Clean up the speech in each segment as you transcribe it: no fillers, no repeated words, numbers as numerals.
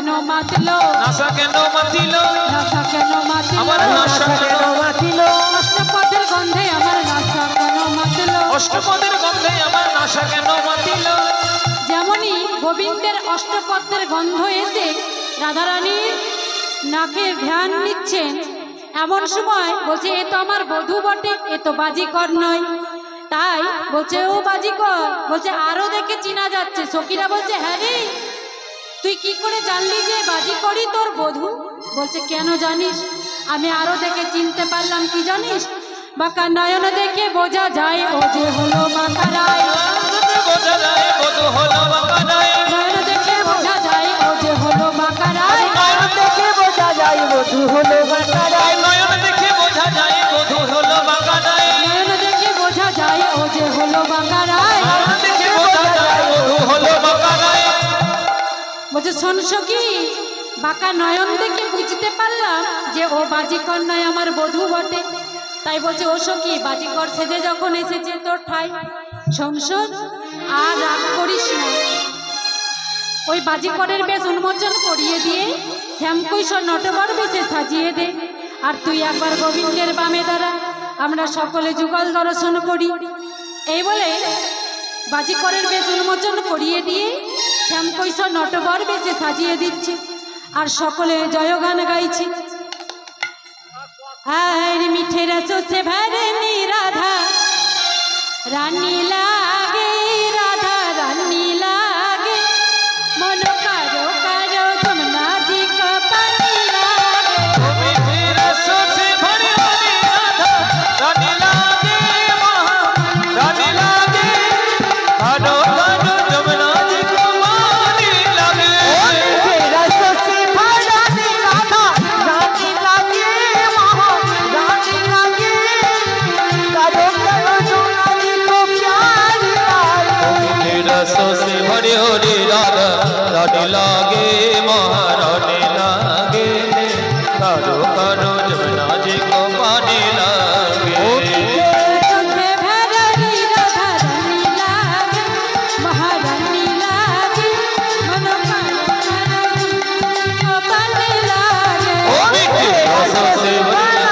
কেন মাতলো, নাসা কেন মাতিলো, নাসা কেন মাতলো, আমার নাসা কেন মাতিলো, অষ্টপদের গন্ধে আমার নাসা কেন মাতলো, অষ্টপদের গন্ধে আমার নাসা কেন মাতিলো। যেমনই গোবিন্দের অষ্টপদের গন্ধ এসে রাধারানীর নাকের ঘ্রাণ নিচ্ছেন, এমন সময় বলছে এ তো আমার বধূ বটে, এ তো বাজিকর নয়। তাই বলছে ও বাজিকর, বলছে আরো দেখে চিনা যাচ্ছে। সখীরা বলছে হ্যাঁ রে, তুই কি করে জানলি যে বাজিকরই তোর বধূ? বলছে কেন জানিস, আমি আরো দেখে চিনতে পারলাম। কি জানিস? বাঁকা নয়ন দেখে বোঝা যায় ও যে হলো বাঁকা রায়, বোঝা যায় বধূ হলো বাঁকা রায়, নয়ন দেখে বোঝা যায় ও যে হলো বাঁকা রায়, নয়ন দেখে বোঝা যায় বধূ হলো বাঁকা রায়, নয়ন দেখে বোঝা যায় বধূ হলো বাঁকা রায়, নয়ন দেখে বোঝা যায় ও যে হলো বাঁকা রায়। নয়ন দেখে বোঝা যায় বধূ হলো বাঁকা রায়। বলছে শোন সখী, বাঁকা নয়ন দেখে বুঝতে পারলাম যে ও বাজিকর নয়, আমার বধূ বটে। তাই বলছে ও সখী, বাজিকর সেজে যখন এসেছে তোর ঠাই, সংসদ আর রাগ করিস না, ওই বাজিকরের বেশ উন্মোচন করিয়ে দিয়ে শ্যামকৈশোর নটবর বেশে সাজিয়ে দে। আর তুই একবার গোবিন্দের বামে দাঁড়া, আমরা সকলে যুগল দর্শন করি। এই বলে বাজিকরের বেশ উন্মোচন করিয়ে দিয়ে শ্যামকৈশোর নটবর বেশে সাজিয়ে দিচ্ছে, আর সকলে জয়গান গাইছি। আর মিঠে রসো সে ভরনি রাধা রানী লাগে, রাধা রানী লাগে, মন কারো কারো যমুনা জি का पानी लागे, মিঠে রসো সে ভরি ভরি রাধা রানী লাগে, মহা রানী লাগে, কারো কারো যমুনা জি को पानी লাগে। रस से भरा राधा रानी लागे, महारानी लागे, करो करो जोनानी को प्यार लागे, मिठे रसों से भरी भरी राधा रानी लागे, महारानी लागे, करो करो जमुना जी को पानी लागे। तुझे भरनी राधा रानी लागे, महारानी लागे, मन कारो कारो को पानी लागे। ओ मिठे रसों से भरी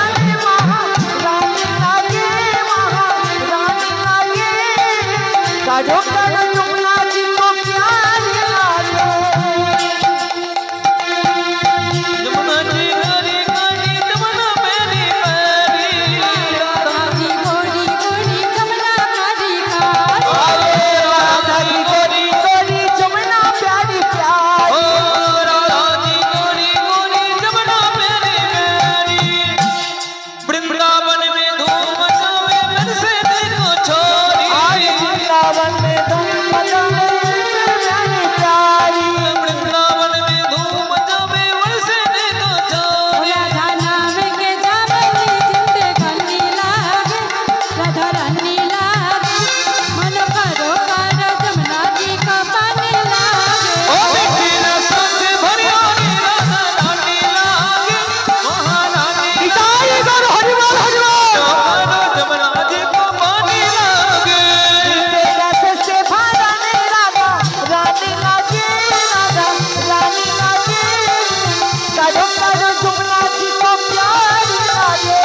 महारानी लागे, महारानी लागे, करो करो जोना जी को प्यार लागे, जमुना जी गरी गरी जमुना मेरी प्यारी, राधा जी गोरी गोरी जमुना कारी कारी, राधा जी गोरी गोरी जमुना प्यारी ओ प्यारी, राधा जी गोरी गोरी जमुना मेरी प्यारी, वृंदावन में धूम मचावे फिर से देखो छोरी, वृंदावन में धूम मचावे प्यारी प्यारी, वृंदावन में धूम मचावे फिर से देखो छोरी। राधा नाम के जामनी जिंदगानी लागे, राधा रानी लागे, मन करो कारो जमुना जी का पानी ओ लागे। मिठी रसों से भरी भरी राधा रानी लागे, महारानी पिताई कर हरिवाल हरिवाल, करो जमुना जी को पानी लागे। रस से भरा राधा रानी लागे, राधा रानी लागे, करो करो जमुना जी को प्यार लागे,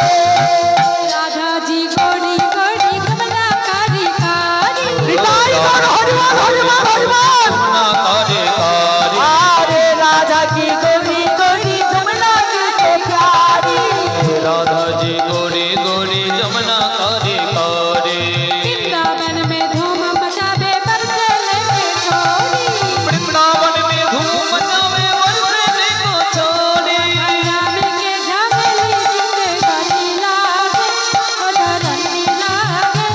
राधा जी गोरी गोरी जमुना कारी कारी, पिताई कर हरिवाल हरिवाल हरिवाल, जमुना कारी कारी, अरे राधा की गोरी गोरी जमुना जी के प्यारी, राधा जी गोरी गोरी जमुना कारी कारी, वृंदावन में धूम मचावे बरसे लेके छोरी, वृंदावन में धूम मचावे बरसे देखो छोरी। नाम के जामनी जिंदगानी लागे, राधा रानी लागे,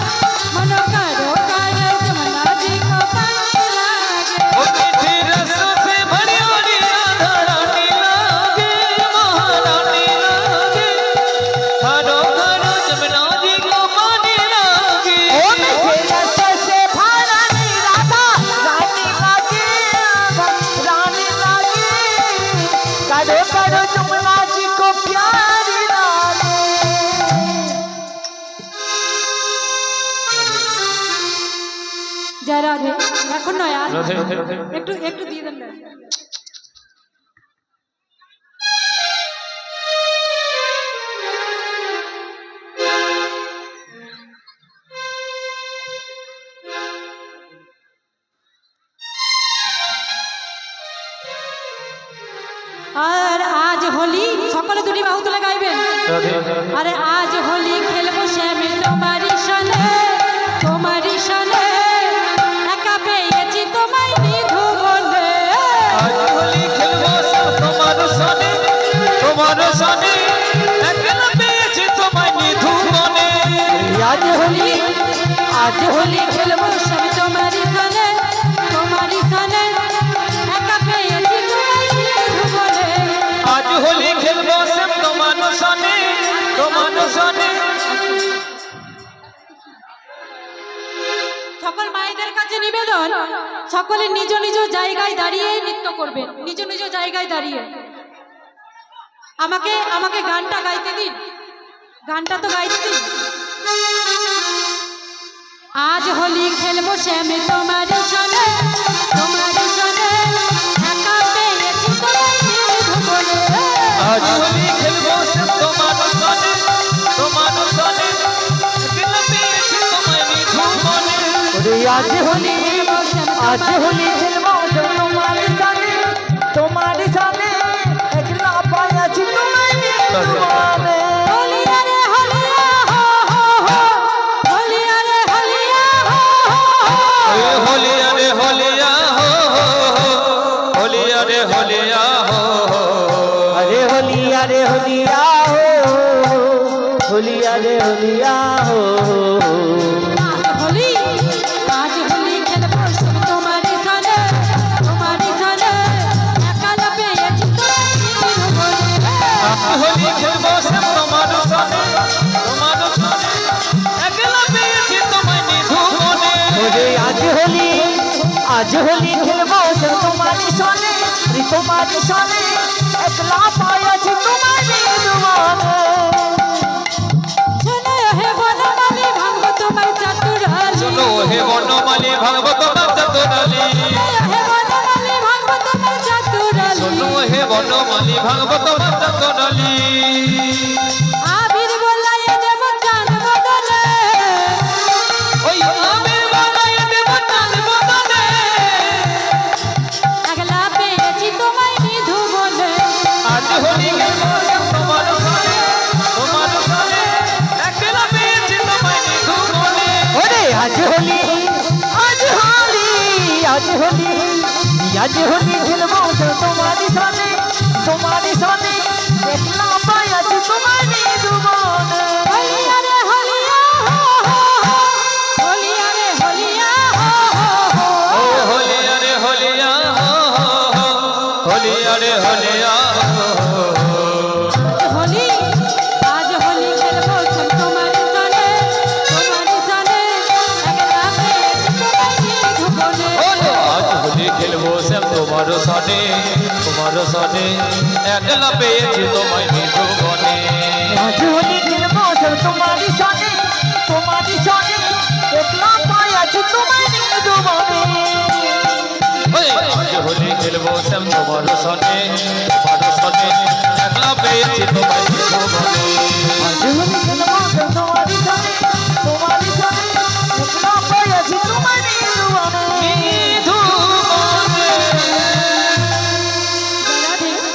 मन करो कारो जमुना जी का पानी लागे। ओ मिठी रसों से भरी भरी राधा रानी लागे, महारानी लागे, करो करो जमुना जी को पानी लागे। ओ मिठे रस से भरा राधा रानी लागे, रानी लागे, करो करो जमुना जी को प्यारी लागे, जय राधे। এখন নয় আর রাধে। একটু একটু দিয়ে দেন না। রাধে আরে আজ হোলি খেলবো শ্যামে তোমারই সনে একা পেয়েছি তোমায় নিধু বলে। আজ হোলি খেলবো সব তোমার সনে একলা পেয়েছি তোমায় নিধু মনে। আজ হোলি খেলবো শ্যামে তোমারই সনে একা পেয়েছি তোমায় নিধু বলে। আজ হোলি খেলবো সব তোমার সনে সকল মায়েদের কাছে নিবেদন, সকলে নিজ নিজ জায়গায় দাঁড়িয়ে নৃত্য করবেন, নিজ নিজ জায়গায় দাঁড়িয়ে। আমাকে গানটা গাইতে দিন, গানটা তো গাইতে দিন। আজ হোলি খেলবো শ্যামে তোমারই সনে একা পেয়েছি তোমায় নিধু বলে। আজ হোলি খেলবো সব তোমার সনে একলা পেয়েছি তোমায় নিধু মনে। ওরে আজ হোলি খেলবো তোমার সামনে একলা পাইয়াছি তোমায় নিধু বলে। হোলি আরে হোলিয়া হো হো হো, হোলি আরে হোলিয়া হো হো হো। ওই হোলিয়া রে হোলিয়া হো হো হো, হোলিয়া রে হোলিয়া হো হো। अरे होलिया रे होलिया हो होलिया रे होलिया हो आज होली खेलबो सब तुम्हारी सने एकाला पेয়েছি তোমায় নিধু বলে। হোলি খেলবো সব তোমার সনে একলা পেয়েছি তোমায় নিধু মনে। ओरे आज होली खेलबो सब तुम्हारी सोने एकला पाया छी तुम्हारी दुआने। শোনো হে বনমালী ভাঙবো তোমার চাতুরালি, শোনো হে বনমালী ভাঙবো তোমার চাতুরালি। হে বনমালী ভাঙবো তোমার চাতুরালি। শোনো হে বনমালী ভাঙবো তোমার চাতুরালি। আবির বলাইয়ে দেব চাঁদ বদলে, ওই আবির বানাই দেব চাঁদ বদলে। একলা পেয়েছি তোমায় নিধু বলে। আজ হোলি খেলবো সব তোমার সনে একলা পেয়েছি তোমায় নিধু মনে। ओरे आज होली खेलबो सब तुम्हारी सोने एकला पाया छी तुम्हारी दुआने। होली अरे होलिया हो हो हो, होली अरे होलिया हो हो हो। ও হোলিয়া রে হোলিয়া হো হো হো, হোলিয়া রে হোলিয়া হো হো। आज होली खेलबो सब तुम्हारी सने एकला पेয়েছি তোমায় নিধু বলে। বলো আজ হোলি খেলবো সব তোমার সনে একলা পেয়েছি তোমায় নিধু মনে। आज होली खेलबो सब तुम्हारी सोने एकला पाया छी तुम्हारी दुआने। ওই আজ হোলি খেলবো সব তোমার সনে একলা পেয়েছি তোমায় নিধু মনে। आज होली